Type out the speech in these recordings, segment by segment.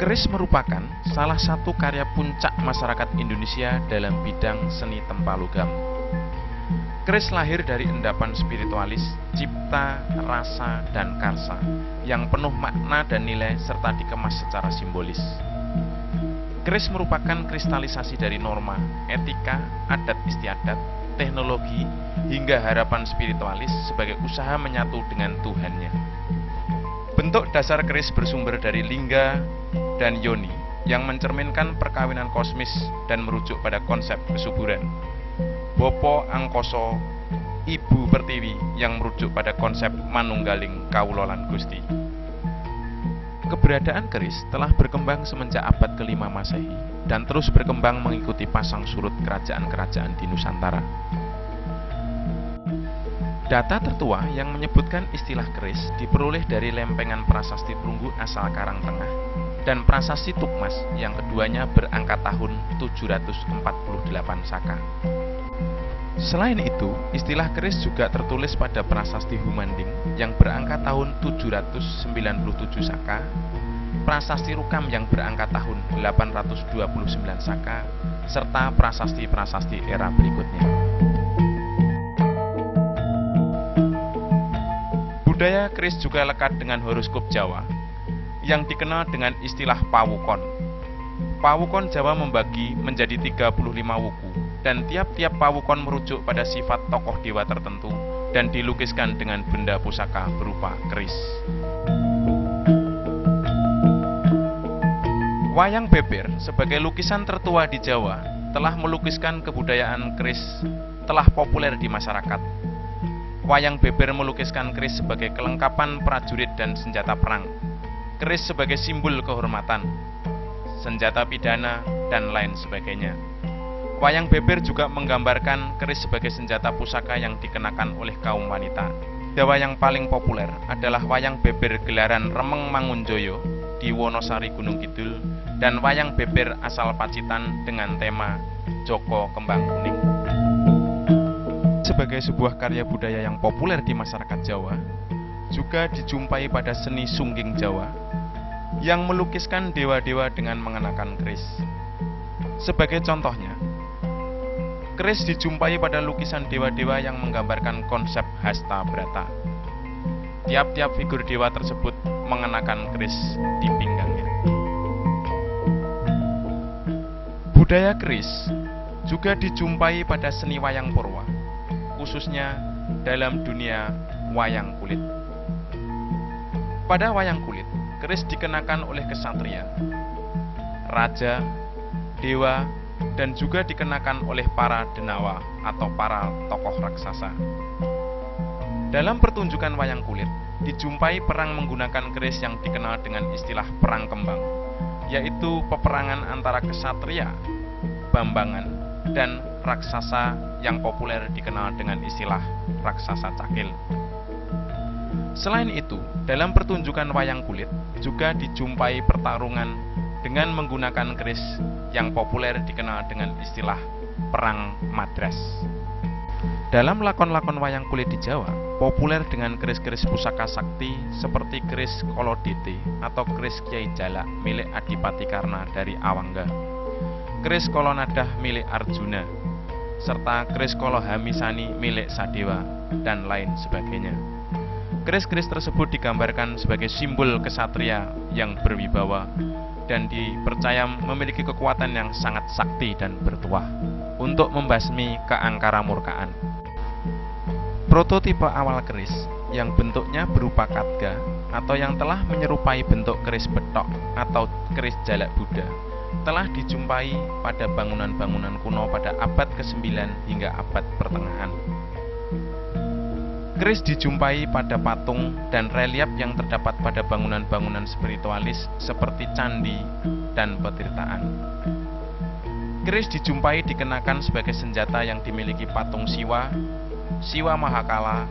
Keris merupakan salah satu karya puncak masyarakat Indonesia dalam bidang seni tempalogam. Keris lahir dari endapan spiritualis, cipta, rasa, dan karsa yang penuh makna dan nilai serta dikemas secara simbolis. Keris merupakan kristalisasi dari norma, etika, adat istiadat, teknologi, hingga harapan spiritualis sebagai usaha menyatu dengan Tuhannya. Bentuk dasar keris bersumber dari lingga dan yoni yang mencerminkan perkawinan kosmis dan merujuk pada konsep kesuburan. Bopo Angkoso, Ibu Pertiwi yang merujuk pada konsep manunggaling kawula lan Gusti. Keberadaan keris telah berkembang semenjak abad ke-5 Masehi dan terus berkembang mengikuti pasang surut kerajaan-kerajaan di Nusantara. Data tertua yang menyebutkan istilah keris diperoleh dari lempengan prasasti Prunggu asal Karangtengah dan prasasti Tukmas yang keduanya berangka tahun 748 Saka. Selain itu, istilah keris juga tertulis pada prasasti Humanding yang berangka tahun 797 Saka, prasasti Rukam yang berangka tahun 829 Saka, serta prasasti-prasasti era berikutnya. Budaya keris juga lekat dengan horoskop Jawa yang dikenal dengan istilah pawukon. Pawukon Jawa membagi menjadi 35 wuku dan tiap-tiap pawukon merujuk pada sifat tokoh dewa tertentu dan dilukiskan dengan benda pusaka berupa keris. Wayang beber sebagai lukisan tertua di Jawa telah melukiskan kebudayaan keris telah populer di masyarakat. Wayang beber melukiskan keris sebagai kelengkapan prajurit dan senjata perang, keris sebagai simbol kehormatan, senjata pidana, dan lain sebagainya. Wayang beber juga menggambarkan keris sebagai senjata pusaka yang dikenakan oleh kaum wanita. Dawa yang paling populer adalah wayang beber gelaran Remeng Mangunjoyo di Wonosari Gunung Kidul dan wayang beber asal Pacitan dengan tema Joko Kembang Kuning. Sebagai sebuah karya budaya yang populer di masyarakat Jawa, juga dijumpai pada seni sungging Jawa yang melukiskan dewa-dewa dengan mengenakan keris. Sebagai contohnya, keris dijumpai pada lukisan dewa-dewa yang menggambarkan konsep hasta brata. Tiap-tiap figur dewa tersebut mengenakan keris di pinggangnya. Budaya keris juga dijumpai pada seni wayang Purwa, khususnya dalam dunia wayang kulit. Pada wayang kulit, keris dikenakan oleh kesatria, raja, dewa, dan juga dikenakan oleh para denawa atau para tokoh raksasa. Dalam pertunjukan wayang kulit, dijumpai perang menggunakan keris yang dikenal dengan istilah perang kembang, yaitu peperangan antara kesatria, bambangan, dan raksasa yang populer dikenal dengan istilah raksasa cakil. Selain itu, dalam pertunjukan wayang kulit juga dijumpai pertarungan dengan menggunakan keris yang populer dikenal dengan istilah perang madras. Dalam lakon-lakon wayang kulit di Jawa, populer dengan keris-keris pusaka sakti seperti keris Kolodete atau keris Kyai Jalak milik Adipati Karna dari Awangga, keris Kolonadah milik Arjuna, serta keris Kolohamisani milik Sadewa, dan lain sebagainya. Keris-keris tersebut digambarkan sebagai simbol kesatria yang berwibawa dan dipercaya memiliki kekuatan yang sangat sakti dan bertuah untuk membasmi keangkara murkaan. Prototipe awal keris yang bentuknya berupa katga atau yang telah menyerupai bentuk keris betok atau keris jalak Buddha telah dijumpai pada bangunan-bangunan kuno pada abad ke-9 hingga abad pertengahan. Keris dijumpai pada patung dan relief yang terdapat pada bangunan-bangunan spiritualis seperti candi dan petirtaan. Keris dijumpai dikenakan sebagai senjata yang dimiliki patung Siwa, Siwa Mahakala,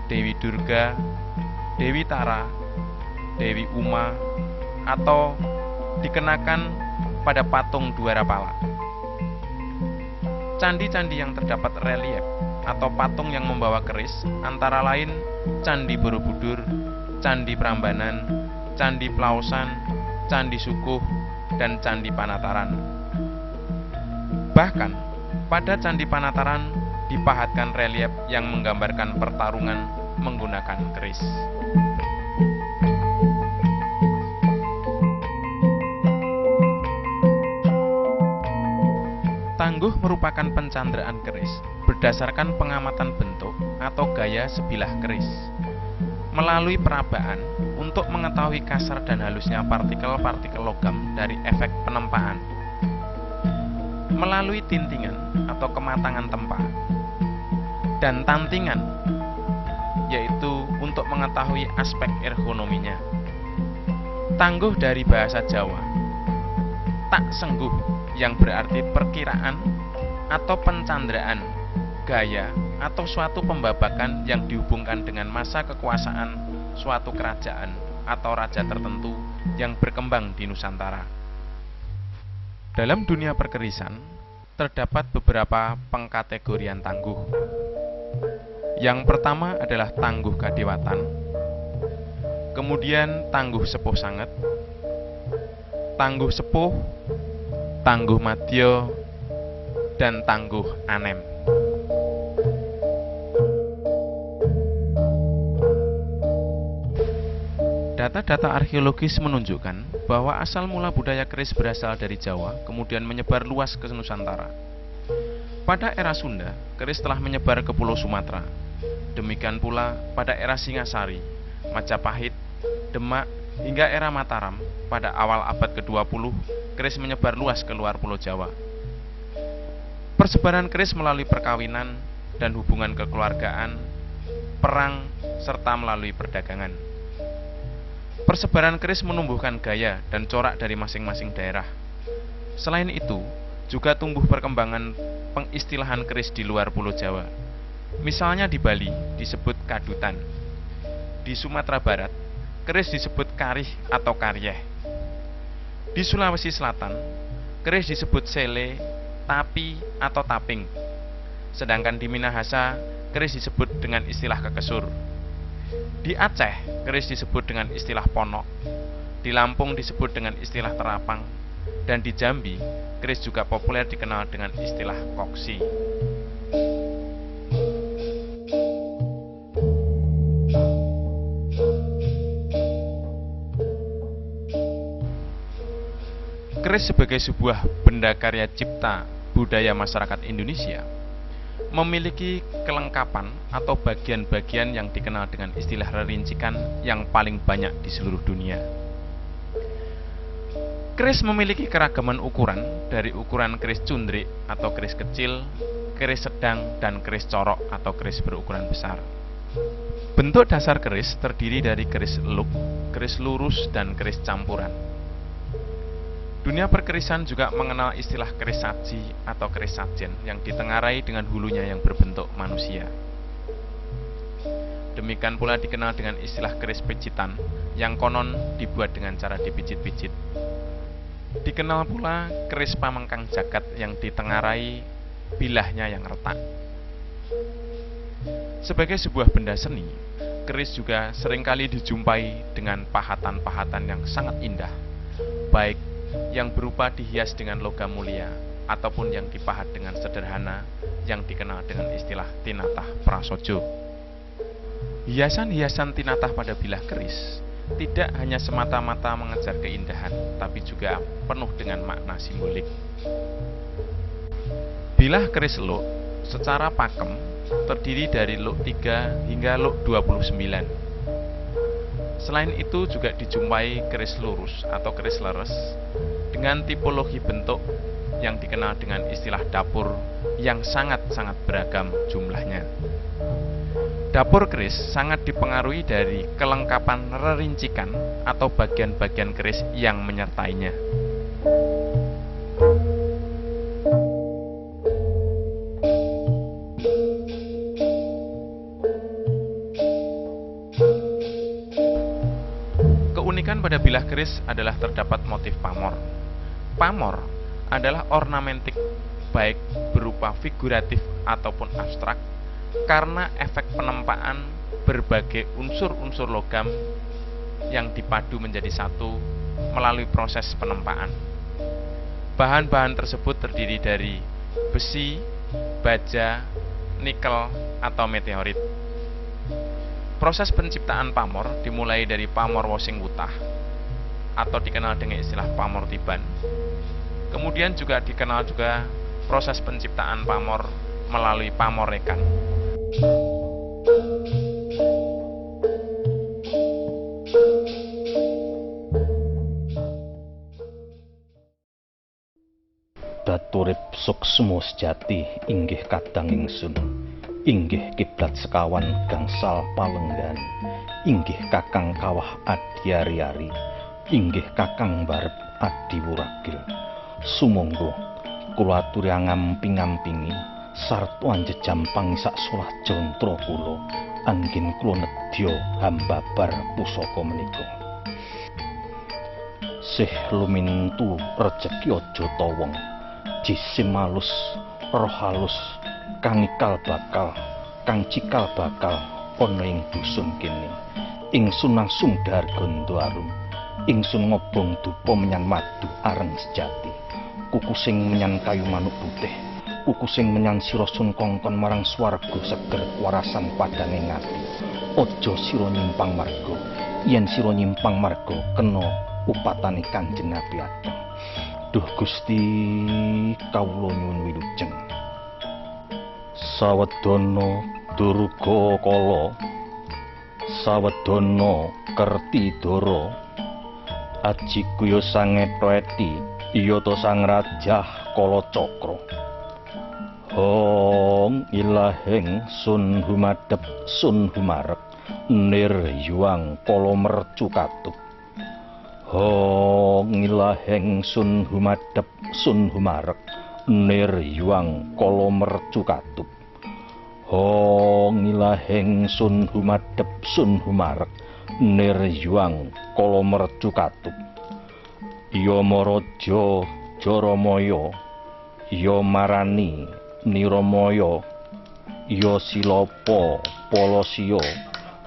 Dewi Durga, Dewi Tara, Dewi Uma, atau dikenakan pada patung Dwarapala. Candi-candi yang terdapat relief atau patung yang membawa keris antara lain Candi Borobudur, Candi Prambanan, Candi Plaosan, Candi Sukuh, dan Candi Panataran. Bahkan, pada Candi Panataran dipahatkan relief yang menggambarkan pertarungan menggunakan keris. Tangguh merupakan pencanderaan keris berdasarkan pengamatan bentuk atau gaya sebilah keris melalui perabaan untuk mengetahui kasar dan halusnya partikel-partikel logam dari efek penempaan, melalui tintingan atau kematangan tempa, dan tantingan, yaitu untuk mengetahui aspek ergonominya. Tangguh dari bahasa Jawa, tak sengguh, yang berarti perkiraan atau pencanderaan, gaya atau suatu pembabakan yang dihubungkan dengan masa kekuasaan suatu kerajaan atau raja tertentu yang berkembang di Nusantara. Dalam dunia perkerisan, terdapat beberapa pengkategorian tangguh. Yang pertama adalah tangguh kadewatan, kemudian tangguh sepuh sanget, tangguh sepuh, tangguh madya, dan tangguh anem. Data-data arkeologis menunjukkan bahwa asal mula budaya keris berasal dari Jawa, kemudian menyebar luas ke Nusantara. Pada era Sunda, keris telah menyebar ke Pulau Sumatera. Demikian pula pada era Singasari, Majapahit, Demak, hingga era Mataram. Pada awal abad ke-20, keris menyebar luas ke luar Pulau Jawa. Persebaran keris melalui perkawinan dan hubungan kekeluargaan, perang, serta melalui perdagangan. Persebaran keris menumbuhkan gaya dan corak dari masing-masing daerah. Selain itu, juga tumbuh perkembangan pengistilahan keris di luar Pulau Jawa. Misalnya di Bali disebut kadutan. Di Sumatera Barat, keris disebut karih atau karyeh. Di Sulawesi Selatan, keris disebut sele, tapi atau taping. Sedangkan di Minahasa, keris disebut dengan istilah kekesur. Di Aceh, keris disebut dengan istilah ponok. Di Lampung disebut dengan istilah terapang. Dan di Jambi, keris juga populer dikenal dengan istilah koksi. Keris sebagai sebuah benda karya cipta budaya masyarakat Indonesia memiliki kelengkapan atau bagian-bagian yang dikenal dengan istilah rerincikan yang paling banyak di seluruh dunia. Keris memiliki keragaman ukuran, dari ukuran keris cundrik atau keris kecil, keris sedang, dan keris corok atau keris berukuran besar. Bentuk dasar keris terdiri dari keris eluk, keris lurus, dan keris campuran. Dunia perkerisan juga mengenal istilah keris saji atau keris sajen yang ditengarai dengan hulunya yang berbentuk manusia. Demikian pula dikenal dengan istilah keris picitan yang konon dibuat dengan cara dipijit-pijit. Dikenal pula keris pamengkang jagat yang ditengarai bilahnya yang retak. Sebagai sebuah benda seni, keris juga seringkali dijumpai dengan pahatan-pahatan yang sangat indah, baik yang berupa dihias dengan logam mulia ataupun yang dipahat dengan sederhana yang dikenal dengan istilah tinatah prasojo. Hiasan-hiasan tinatah pada bilah keris tidak hanya semata-mata mengejar keindahan, tapi juga penuh dengan makna simbolik. Bilah keris luk secara pakem terdiri dari luk 3 hingga luk 29. Selain itu juga dijumpai keris lurus atau keris leres dengan tipologi bentuk yang dikenal dengan istilah dapur yang sangat-sangat beragam jumlahnya. Dapur keris sangat dipengaruhi dari kelengkapan rerincikan atau bagian-bagian keris yang menyertainya. Keunikan pada bilah keris adalah terdapat motif pamor. Pamor adalah ornamentik, baik berupa figuratif ataupun abstrak, karena efek penempaan berbagai unsur-unsur logam yang dipadu menjadi satu melalui proses penempaan. Bahan-bahan tersebut terdiri dari besi, baja, nikel, atau meteorit. Proses penciptaan pamor dimulai dari pamor wosing wutah atau dikenal dengan istilah pamor tiban. Kemudian juga dikenal juga proses penciptaan pamor melalui pamor rekan. Daturip suksmo sejati inggih kadang ingsun, inggih kiblat sekawan gangsal palenggan, inggih kakang kawah adiari-ari, inggih kakang barep adiwuragil. Sumangga kula aturi angamping-ampingi sarta anjejam pangisak solah jantra kula anggen kula nedya hambabar pusaka menika. Sih lumintu rejeki aja tawong, jisim halus, roh halus, kang ikal bakal, kang cikal bakal ana ing dusun kene. Ingsun langsung darganda arum, ingsun ngobong dupa menyang madu areng sejati. Kuku sing menyang kayu manuk putih, kuku sing menyang sira sun kongkon marang swarga seger warasan padange ngati. Aja sira nyimpang marga, yen sira nyimpang marga kena upatane Kanjeng Nabi Ageng. Duh Gusti, kawula nyuwun wilujeng. Sawedana durga kala, sawedana Kertidara, aji kuya sangetweti iya to sang rajah Kalacakra. Hong ilahing sun humadep sun humarek, niryuang kala mercu katup. Hong ilahing sun humadep sun humarek, niryuang kala mercu katup. Hong ilahing sun humadep sun humarek, niryuang kala mercu katup. Ya Maraja Jaramaya, ya Marani Niramaya, ya Silapa Palasya,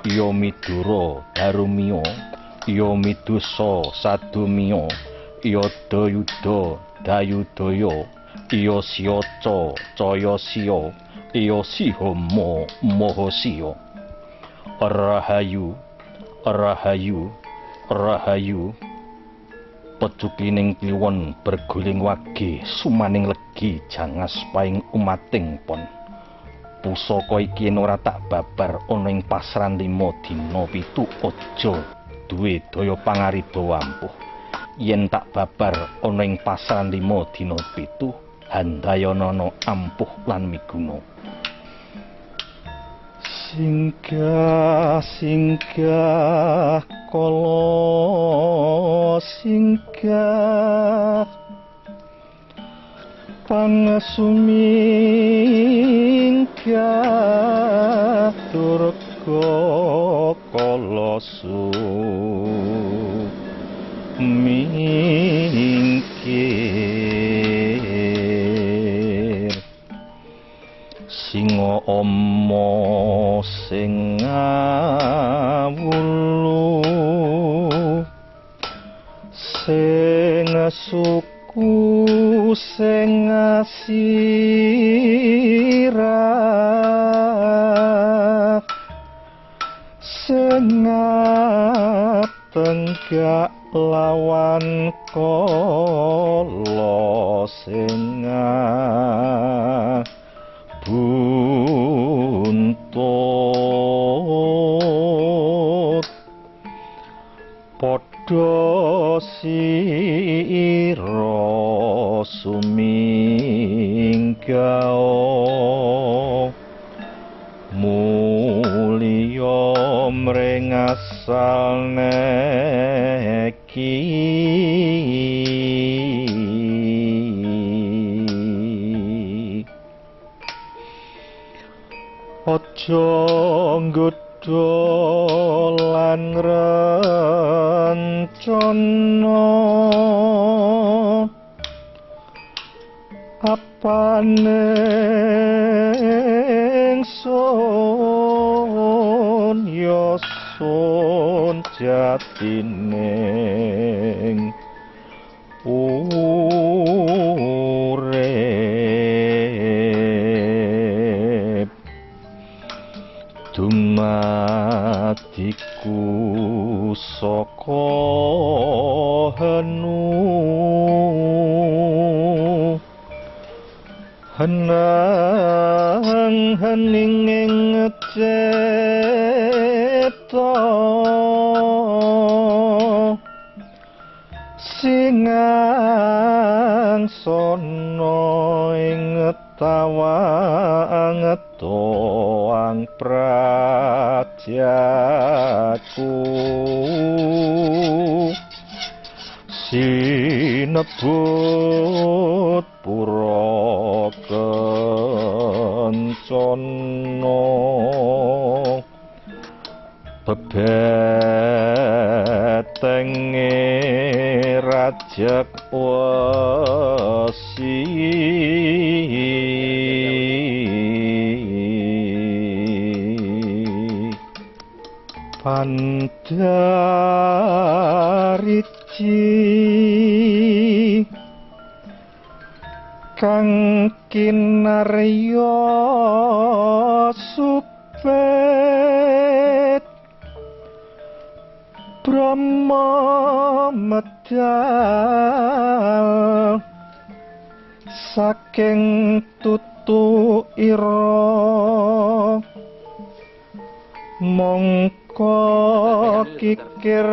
ya Midura Darumiya, ya Midusa Sadumiya, ya Dayuda Dayudaya, ya Siyaca Cayasiya, ya Sihama Mahasiya. Rahayu Rahayu Rahayu. Pecukining kliwon berguling wage sumaning legi jangas paing umating pon. Pusaka iki ora tak babar ana ing pasran 5 dina 7 aja duwe daya pangaribawa ampuh. Yen tak babar ana ing pasran 5 dina 7 handayana ampuh lan miguna. Singgah singgah kala singgah pangasuminggah durga kala sumingkir. Singa ama sing ngawulu, sing suku sing asirah, sing tenggak lawan kala sing buntut. Padha sira suminggah mulya mring asalne iki. Aja nggodha lan rencana apane ingsun ya ingsun jatining urip dumadiku saka henu henang hening ngeceta singang sono ing tawang toang prajaku sinebut pura kencana bebetenge rajak wesi Pandarici kang kinarya supet Brahma medal saking tutu ira mongko kikir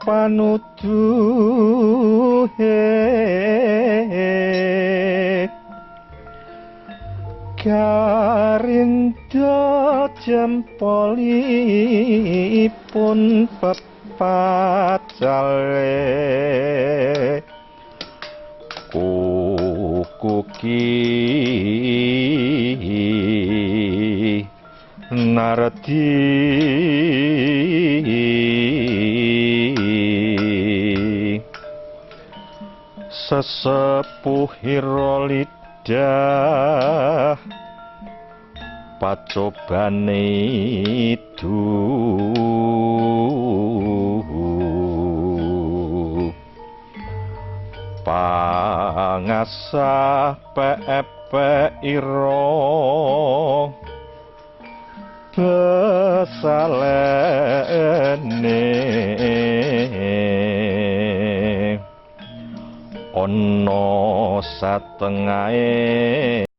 panuduhe karindo jempolipun pepacale kukuki naradi sesepuhira lidah pacobane itu pangasah pepe iro besalene ono satengahe